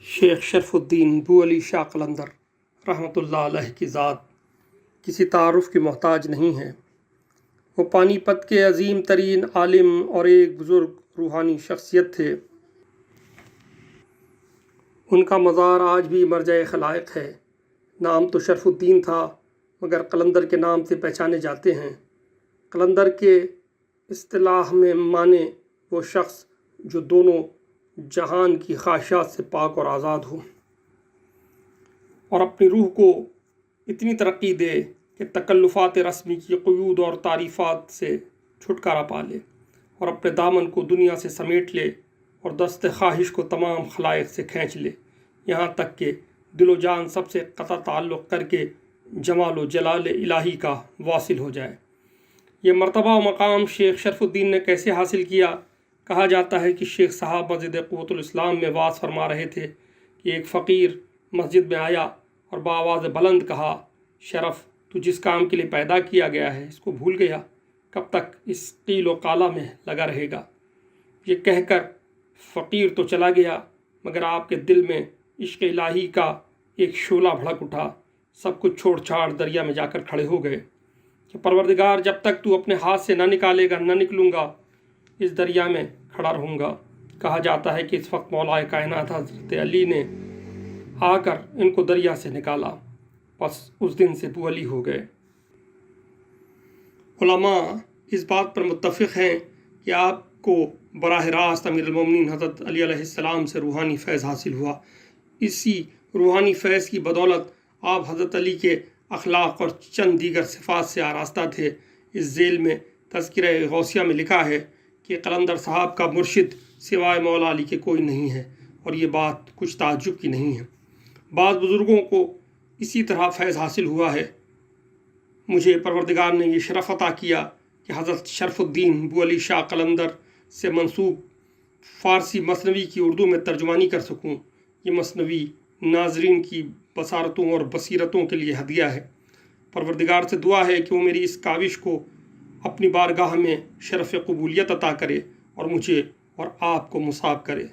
شیخ شرف الدین بو علی شاہ قلندر رحمۃ اللہ علیہ کی ذات کسی تعارف کی محتاج نہیں ہے۔ وہ پانی پت کے عظیم ترین عالم اور ایک بزرگ روحانی شخصیت تھے۔ ان کا مزار آج بھی مرجع خلائق ہے۔ نام تو شرف الدین تھا مگر قلندر کے نام سے پہچانے جاتے ہیں۔ قلندر کے اصطلاح میں معنی وہ شخص جو دونوں جہان کی خواہشات سے پاک اور آزاد ہو اور اپنی روح کو اتنی ترقی دے کہ تکلفات رسمی کی قیود اور تعریفات سے چھٹکارا پا لے اور اپنے دامن کو دنیا سے سمیٹ لے اور دست خواہش کو تمام خلائق سے کھینچ لے، یہاں تک کہ دل و جان سب سے قطع تعلق کر کے جمال و جلال الہی کا واصل ہو جائے۔ یہ مرتبہ و مقام شیخ شرف الدین نے کیسے حاصل کیا؟ کہا جاتا ہے کہ شیخ صاحب مسجد قوت الاسلام میں وعظ فرما رہے تھے کہ ایک فقیر مسجد میں آیا اور بآواز بلند کہا، شرف تو جس کام کے لیے پیدا کیا گیا ہے اس کو بھول گیا؟ کب تک اس قیل و قالہ میں لگا رہے گا؟ یہ کہہ کر فقیر تو چلا گیا مگر آپ کے دل میں عشق الہی کا ایک شعلہ بھڑک اٹھا۔ سب کچھ چھوڑ چھاڑ دریا میں جا کر کھڑے ہو گئے کہ پروردگار جب تک تو اپنے ہاتھ سے نہ نکالے گا نہ نکلوں گا، اس دریا میں کھڑا رہوں گا۔ کہا جاتا ہے کہ اس وقت مولا کائنات حضرت علی نے آ کر ان کو دریا سے نکالا، بس اس دن سے بو علی ہو گئے۔ علماء اس بات پر متفق ہیں کہ آپ کو براہ راست امیر المومنین حضرت علی علیہ السلام سے روحانی فیض حاصل ہوا۔ اسی روحانی فیض کی بدولت آپ حضرت علی کے اخلاق اور چند دیگر صفات سے آراستہ تھے۔ اس ذیل میں تذکرہ غوثیہ میں لکھا ہے کہ قلندر صاحب کا مرشد سوائے مولا علی کے کوئی نہیں ہے، اور یہ بات کچھ تعجب کی نہیں ہے۔ بعض بزرگوں کو اسی طرح فیض حاصل ہوا ہے۔ مجھے پروردگار نے یہ شرف عطا کیا کہ حضرت شرف الدین بو علی شاہ قلندر سے منسوب فارسی مثنوی کی اردو میں ترجمانی کر سکوں۔ یہ مثنوی ناظرین کی بصارتوں اور بصیرتوں کے لیے ہدیہ ہے۔ پروردگار سے دعا ہے کہ وہ میری اس کاوش کو اپنی بارگاہ میں شرف قبولیت عطا کرے اور مجھے اور آپ کو مصاب کرے۔